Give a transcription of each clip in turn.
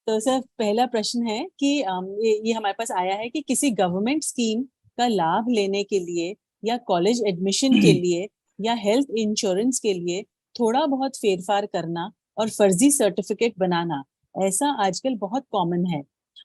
तो सर पहला प्रश्न है कि ये हमारे पास आया है कि किसी गवर्नमेंट स्कीम का लाभ लेने के लिए या कॉलेज एडमिशन के लिए या हेल्थ इंश्योरेंस के लिए थोड़ा बहुत फेरफार करना और फर्जी सर्टिफिकेट बनाना, ऐसा आजकल बहुत कॉमन है।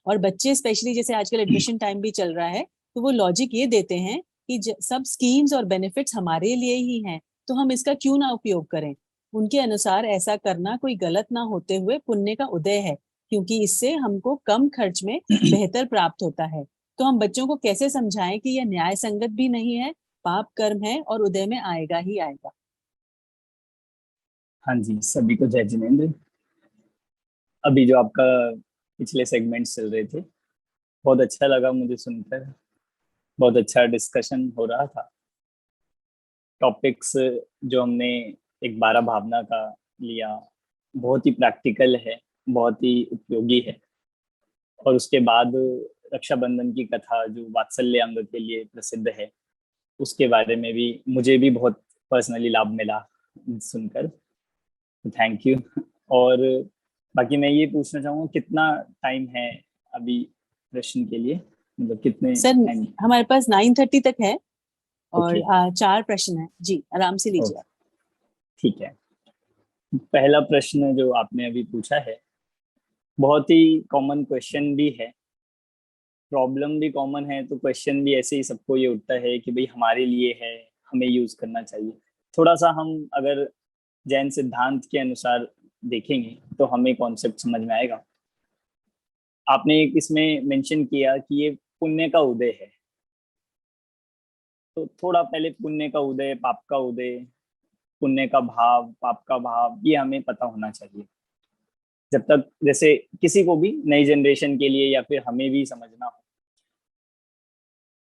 और बच्चे स्पेशली, जैसे आजकल एडमिशन टाइम भी चल रहा है, तो वो लॉजिक ये देते हैं कि सब स्कीम्स और बेनिफिट्स हमारे लिए ही हैं, तो हम इसका क्यों ना उपयोग करें। उनके अनुसार ऐसा करना कोई गलत ना होते हुए पुण्य का उदय है, क्योंकि इससे हमको कम खर्च में बेहतर प्राप्त होता है। तो हम बच्चों को कैसे समझाएं कि यह न्याय संगत भी नहीं है, पाप कर्म है और उदय में आएगा ही आएगा। हाँ जी, सभी को जय जिनेन्द्र। अभी जो आपका पिछले सेगमेंट चल रहे थे, बहुत अच्छा लगा मुझे सुनकर। बहुत अच्छा डिस्कशन हो रहा था। टॉपिक्स जो हमने एक बारह भावना का लिया, बहुत ही प्रैक्टिकल है, बहुत ही उपयोगी है। और उसके बाद रक्षाबंधन की कथा जो वात्सल्य अंग के लिए प्रसिद्ध है, उसके बारे में भी मुझे भी बहुत पर्सनली लाभ मिला सुनकर। Thank you. और बाकी मैं ये पूछना चाहूँगा, कितना टाइम है अभी प्रश्न के लिए, मतलब कितने सर टाइम? हमारे पास 9:30 तक है और ओके। 4 प्रश्न है जी, आराम से लीजिए आप। ओके, ठीक है। पहला प्रश्न जो आपने अभी पूछा है, बहुत ही कॉमन क्वेश्चन भी है, प्रॉब्लम भी कॉमन है, तो क्वेश्चन भी ऐसे ही सबको ये उठता है कि भाई हमारे लिए है, हमें यूज करना चाहिए। थोड़ा सा हम अगर जैन सिद्धांत के अनुसार देखेंगे तो हमें कॉन्सेप्ट समझ में आएगा। आपने एक इसमें मेंशन किया कि ये पुण्य का उदय है, तो थोड़ा पहले पुण्य का उदय, पाप का उदय, पुण्य का भाव, पाप का भाव, ये हमें पता होना चाहिए। जब तक जैसे किसी को भी, नई जनरेशन के लिए या फिर हमें भी समझना हो,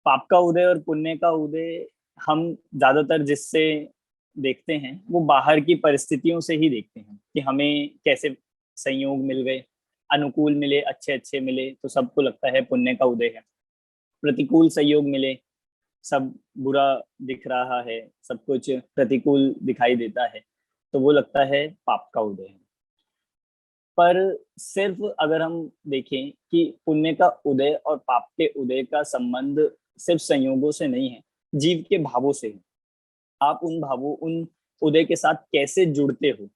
पाप का उदय और पुण्य का उदय हम ज्यादातर जिससे देखते हैं वो बाहर की परिस्थितियों से ही देखते हैं कि हमें कैसे संयोग मिल गए, अनुकूल मिले, अच्छे अच्छे मिले तो सबको लगता है पुण्य का उदय है। प्रतिकूल संयोग मिले, सब बुरा दिख रहा है, सब कुछ प्रतिकूल दिखाई देता है, तो वो लगता है पाप का उदय है। पर सिर्फ अगर हम देखें कि पुण्य का उदय और पाप के उदय का संबंध सिर्फ संयोगों से नहीं है, जीव के भावों से है। आप उन भावों, उन उदय के साथ कैसे जुड़ते हो,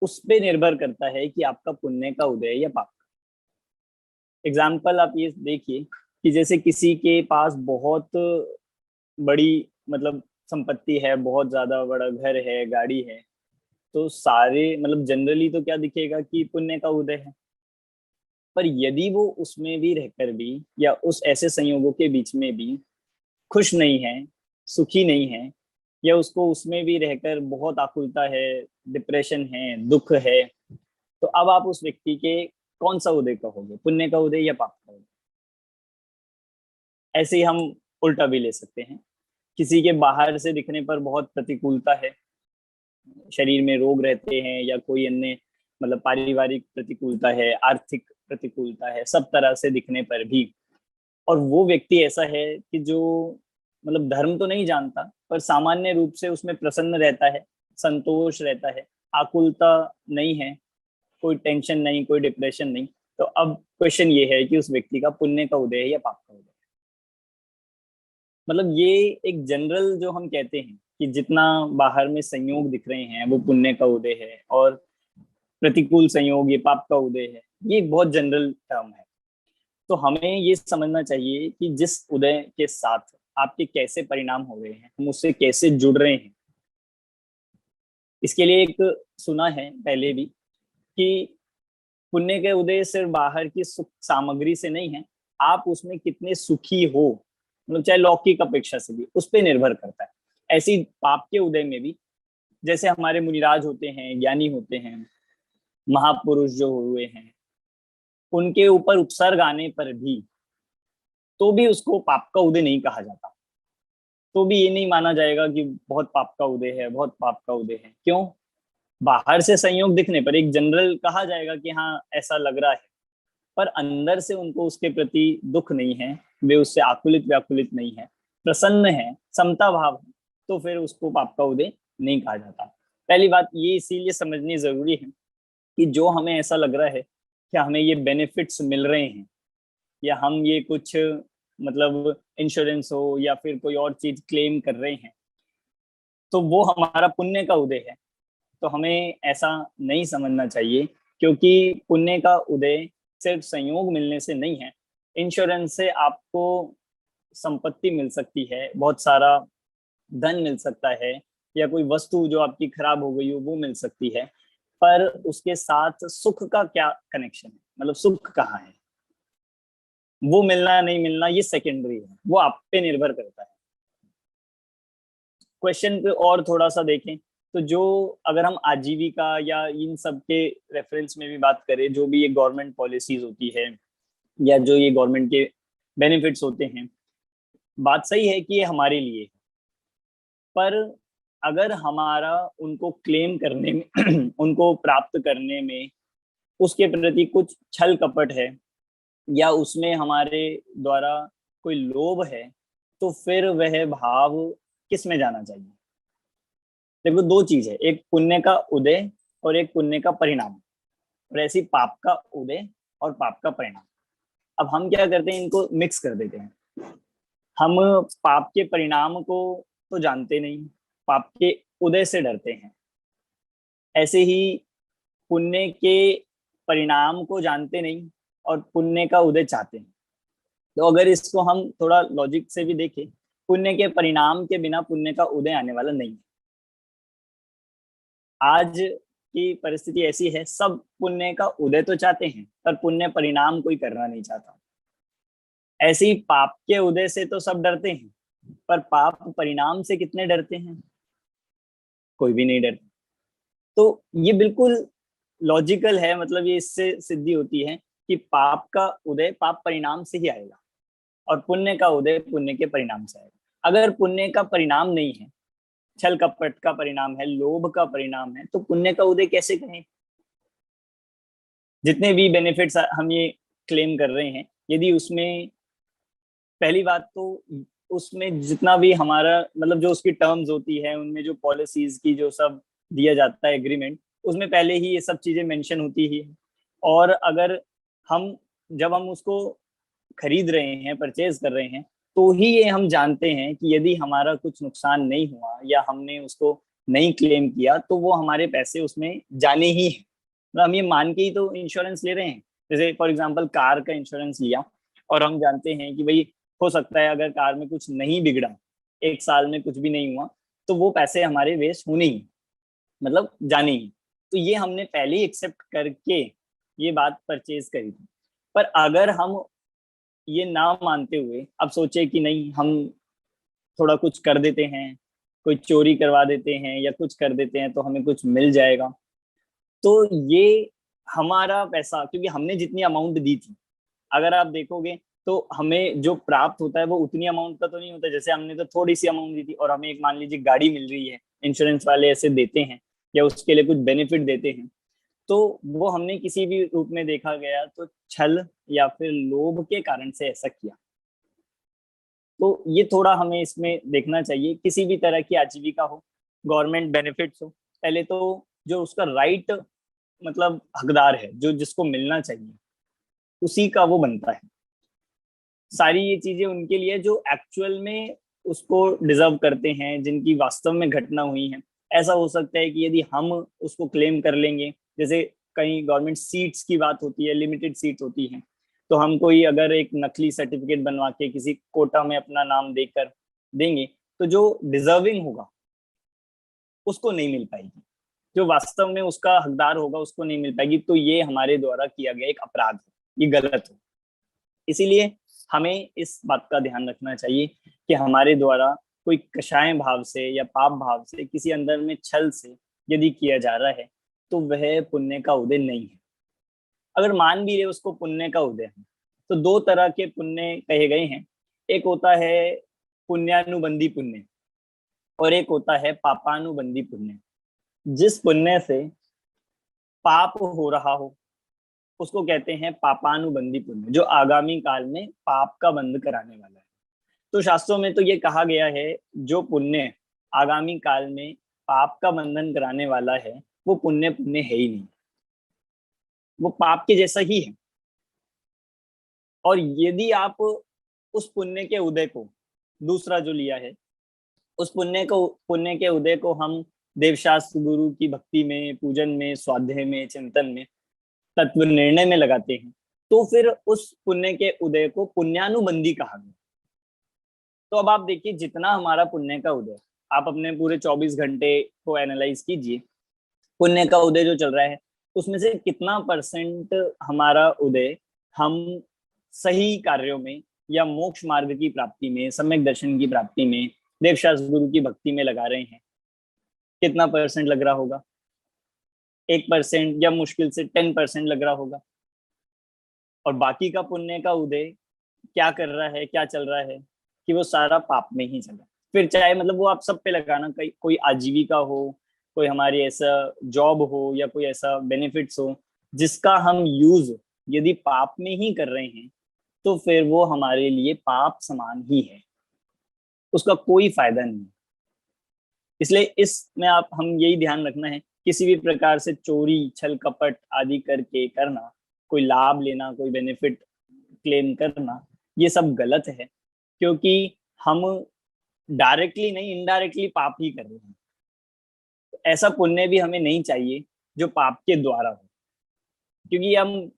उस पे निर्भर करता है कि आपका पुण्य का उदय या पाप। एग्जाम्पल आप ये देखिए कि जैसे किसी के पास बहुत बड़ी, मतलब संपत्ति है, बहुत ज्यादा बड़ा घर है, गाड़ी है, तो सारे, मतलब जनरली तो क्या दिखेगा कि पुण्य का उदय है। पर यदि वो उसमें भी रहकर भी, या उस ऐसे संयोगों के बीच में भी खुश नहीं है, सुखी नहीं है, या उसको उसमें भी रहकर बहुत आकुलता है, डिप्रेशन है, दुख है, तो अब आप उस व्यक्ति के कौन सा उदय कहोगे, पुण्य का उदय या पाप का उदय? ऐसे ही हम उल्टा भी ले सकते हैं। किसी के बाहर से दिखने पर बहुत प्रतिकूलता है, शरीर में रोग रहते हैं, या कोई अन्य, मतलब पारिवारिक प्रतिकूलता है, आर्थिक प्रतिकूलता है, सब तरह से दिखने पर भी, और वो व्यक्ति ऐसा है कि जो, मतलब धर्म तो नहीं जानता, पर सामान्य रूप से उसमें प्रसन्न रहता है, संतोष रहता है, आकुलता नहीं है, कोई टेंशन नहीं, कोई डिप्रेशन नहीं, तो अब क्वेश्चन ये है कि उस व्यक्ति का पुण्य का उदय है या पाप का उदय है। मतलब ये एक जनरल जो हम कहते हैं कि जितना बाहर में संयोग दिख रहे हैं वो पुण्य का उदय है, और प्रतिकूल संयोग ये पाप का उदय है, ये एक बहुत जनरल टर्म है। तो हमें ये समझना चाहिए कि जिस उदय के साथ आपके कैसे परिणाम हो रहे हैं, हम उससे कैसे जुड़ रहे हैं। इसके लिए एक सुना है पहले भी कि पुण्य के उदय सिर्फ बाहर की सुख सामग्री से नहीं है, आप उसमें कितने सुखी हो, मतलब चाहे लौकिक अपेक्षा से भी, उस पर निर्भर करता है। ऐसी पाप के उदय में भी, जैसे हमारे मुनिराज होते हैं, ज्ञानी होते हैं, महापुरुष जो हुए हैं, उनके ऊपर उपसर्ग आने पर भी तो भी उसको पाप का उदय नहीं कहा जाता। तो भी ये नहीं माना जाएगा कि बहुत पाप का उदय है, बहुत पाप का उदय है। क्यों? बाहर से संयोग दिखने पर एक जनरल कहा जाएगा कि हाँ ऐसा लग रहा है, पर अंदर से उनको उसके प्रति दुख नहीं है, वे उससे आकुलित व्याकुलित नहीं है, प्रसन्न है, समता भाव है, तो फिर उसको पाप का उदय नहीं कहा जाता। पहली बात ये इसीलिए समझनी जरूरी है कि जो हमें ऐसा लग रहा है क्या हमें ये बेनिफिट्स मिल रहे हैं, या हम ये कुछ मतलब इंश्योरेंस हो या फिर कोई और चीज क्लेम कर रहे हैं, तो वो हमारा पुण्य का उदय है। तो हमें ऐसा नहीं समझना चाहिए, क्योंकि पुण्य का उदय सिर्फ संयोग मिलने से नहीं है। इंश्योरेंस से आपको संपत्ति मिल सकती है, बहुत सारा धन मिल सकता है, या कोई वस्तु जो आपकी खराब हो गई हो वो मिल सकती है, पर उसके साथ सुख का क्या कनेक्शन है, मतलब सुख कहाँ है, वो मिलना नहीं मिलना ये सेकेंडरी है, वो आप पे निर्भर करता है। क्वेश्चन पे और थोड़ा सा देखें तो जो, अगर हम आजीविका या इन सब के रेफरेंस में भी बात करें, जो भी ये गवर्नमेंट पॉलिसीज होती है या जो ये गवर्नमेंट के बेनिफिट्स होते हैं, बात सही है कि ये हमारे लिए है, पर अगर हमारा उनको क्लेम करने में उनको प्राप्त करने में उसके प्रति कुछ छल कपट है, या उसमें हमारे द्वारा कोई लोभ है, तो फिर वह भाव किस में जाना चाहिए। देखो, दो चीज है, एक पुण्य का उदय और एक पुण्य का परिणाम, और ऐसी पाप का उदय और पाप का परिणाम। अब हम क्या करते हैं, इनको मिक्स कर देते हैं। हम पाप के परिणाम को तो जानते नहीं, पाप के उदय से डरते हैं। ऐसे ही पुण्य के परिणाम को जानते नहीं और पुण्य का उदय चाहते हैं। तो अगर इसको हम थोड़ा लॉजिक से भी देखें, पुण्य के परिणाम के बिना पुण्य का उदय आने वाला नहीं है। आज की परिस्थिति ऐसी है, सब पुण्य का उदय तो चाहते हैं पर पुण्य परिणाम कोई करना नहीं चाहता। ऐसे ही पाप के उदय से तो सब डरते हैं, पर पाप परिणाम से कितने डरते हैं? कोई भी नहीं डरता। तो ये बिल्कुल लॉजिकल है, मतलब ये इससे सिद्धि होती है कि पाप का उदय पाप परिणाम से ही आएगा और पुण्य का उदय पुण्य के परिणाम से आएगा। अगर पुण्य का परिणाम नहीं है, छल कपट का परिणाम है, लोभ का परिणाम है, तो पुण्य का उदय कैसे करें? जितने भी बेनिफिट्स हम ये क्लेम कर रहे हैं, यदि उसमें, पहली बात तो उसमें जितना भी हमारा मतलब जो उसकी टर्म्स होती है, उनमें जो पॉलिसीज की जो सब दिया जाता है एग्रीमेंट, उसमें पहले ही ये सब चीजें मेंशन होती ही है। और अगर हम, जब हम उसको खरीद रहे हैं, परचेज कर रहे हैं, तो ही ये हम जानते हैं कि यदि हमारा कुछ नुकसान नहीं हुआ या हमने उसको नहीं क्लेम किया, तो वो हमारे पैसे उसमें जाने ही है। मतलब हम ये मान के ही तो इंश्योरेंस ले रहे हैं। जैसे फॉर एग्जांपल कार का इंश्योरेंस लिया, और हम जानते हैं कि भाई हो सकता है अगर कार में कुछ नहीं बिगड़ा, एक साल में कुछ भी नहीं हुआ, तो वो पैसे हमारे वेस्ट होने ही, मतलब जाने ही। तो ये हमने पहले ही एक्सेप्ट करके ये बात परचेज करी थी। पर अगर हम ये ना मानते हुए अब सोचे कि नहीं, हम थोड़ा कुछ कर देते हैं, कोई चोरी करवा देते हैं या कुछ कर देते हैं तो हमें कुछ मिल जाएगा, तो ये हमारा पैसा, क्योंकि हमने जितनी अमाउंट दी थी, अगर आप देखोगे तो हमें जो प्राप्त होता है वो उतनी अमाउंट का तो नहीं होता। जैसे हमने तो थोड़ी सी अमाउंट दी थी और हमें एक, मान लीजिए, गाड़ी मिल रही है, इंश्योरेंस वाले ऐसे देते हैं या उसके लिए कुछ बेनिफिट देते हैं, तो वो हमने किसी भी रूप में देखा गया तो छल या फिर लोभ के कारण से ऐसा किया। तो ये थोड़ा हमें इसमें देखना चाहिए। किसी भी तरह की आजीविका हो, गवर्नमेंट बेनिफिट्स हो, पहले तो जो उसका राइट, मतलब हकदार है, जो जिसको मिलना चाहिए, उसी का वो बनता है। सारी ये चीजें उनके लिए जो एक्चुअल में उसको डिजर्व करते हैं, जिनकी वास्तव में घटना हुई है। ऐसा हो सकता है कि यदि हम उसको क्लेम कर लेंगे, जैसे कहीं गवर्नमेंट सीट्स की बात होती है, लिमिटेड सीट्स होती हैं, तो हम कोई अगर एक नकली सर्टिफिकेट बनवा के किसी कोटा में अपना नाम देकर देंगे, तो जो डिजर्विंग होगा उसको नहीं मिल पाएगी, जो वास्तव में उसका हकदार होगा उसको नहीं मिल पाएगी। तो ये हमारे द्वारा किया गया एक अपराध है, ये गलत है। इसीलिए हमें इस बात का ध्यान रखना चाहिए कि हमारे द्वारा कोई कषाय भाव से या पाप भाव से, किसी अंदर में छल से यदि किया जा रहा है, तो वह पुण्य का उदय नहीं है। अगर मान भी रहे उसको पुण्य का उदय है, तो दो तरह के पुण्य कहे गए हैं। एक होता है पुण्यानुबंधी पुण्य और एक होता है पापानुबंधी पुण्य। जिस पुण्य से पाप हो रहा हो उसको कहते हैं पापानुबंधी पुण्य, जो आगामी काल में पाप का बंध कराने वाला है। तो शास्त्रों में तो ये कहा गया है, जो पुण्य आगामी काल में पाप का बंधन कराने वाला है, वो पुण्य पुण्य है ही नहीं। वो पाप के जैसा ही है। और यदि आप उस पुण्य के उदय को, दूसरा जो लिया है, उस पुण्य के उदय को हम देवशास्त्र गुरु की भक्ति में, पूजन में, स्वाध्याय में, चिंतन में, तत्व निर्णय में लगाते हैं, तो फिर उस पुण्य के उदय को पुण्यानुबंधी कहा गया। तो अब आप देखिए, जितना हमारा पुण्य का उदय, आप अपने पूरे 24 घंटे को एनालाइज कीजिए, पुण्य का उदय जो चल रहा है उसमें से कितना परसेंट हमारा उदय हम सही कार्यों में या मोक्ष मार्ग की प्राप्ति में, सम्यक दर्शन की प्राप्ति में, देवशास्त्र गुरु की भक्ति में लगा रहे हैं? कितना परसेंट लग रहा होगा? 1% या मुश्किल से 10% लग रहा होगा। और बाकी का पुण्य का उदय क्या कर रहा है, क्या चल रहा है कि वो सारा पाप में ही चला। फिर चाहे मतलब वो आप सब पे लगाना, कोई आजीविका हो, कोई हमारी ऐसा जॉब हो, या कोई ऐसा बेनिफिट्स हो जिसका हम यूज यदि पाप में ही कर रहे हैं, तो फिर वो हमारे लिए पाप समान ही है, उसका कोई फायदा नहीं। इसलिए इसमें हम यही ध्यान रखना है, किसी भी प्रकार से चोरी, छल कपट आदि करके करना, कोई लाभ लेना, कोई बेनिफिट क्लेम करना, ये सब गलत है, क्योंकि हम डायरेक्टली नहीं, इनडायरेक्टली पाप ही कर रहे हैं। ऐसा पुण्य भी हमें नहीं चाहिए जो पाप के द्वारा हो, क्योंकि हम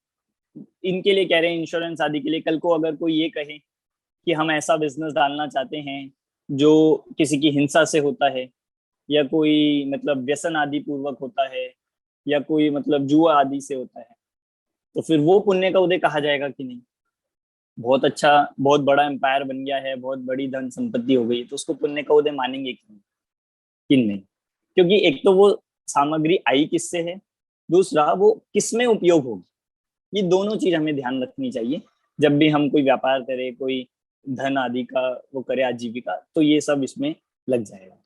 इनके लिए कह रहे हैं, इंश्योरेंस आदि के लिए। कल को अगर कोई ये कहे कि हम ऐसा बिजनेस डालना चाहते हैं जो किसी की हिंसा से होता है, या कोई मतलब व्यसन आदि पूर्वक होता है, या कोई मतलब जुआ आदि से होता है, तो फिर वो पुण्य का उदय कहा जाएगा कि नहीं? बहुत अच्छा, बहुत बड़ा एम्पायर बन गया है, बहुत बड़ी धन संपत्ति हो गई, तो उसको पुण्य का उदय मानेंगे कि नहीं? क्योंकि एक तो वो सामग्री आई किससे है, दूसरा वो किसमें उपयोग होगी। ये दोनों चीज हमें ध्यान रखनी चाहिए जब भी हम कोई व्यापार करें, कोई धन आदि का वो करे, आजीविका, तो ये सब इसमें लग जाएगा।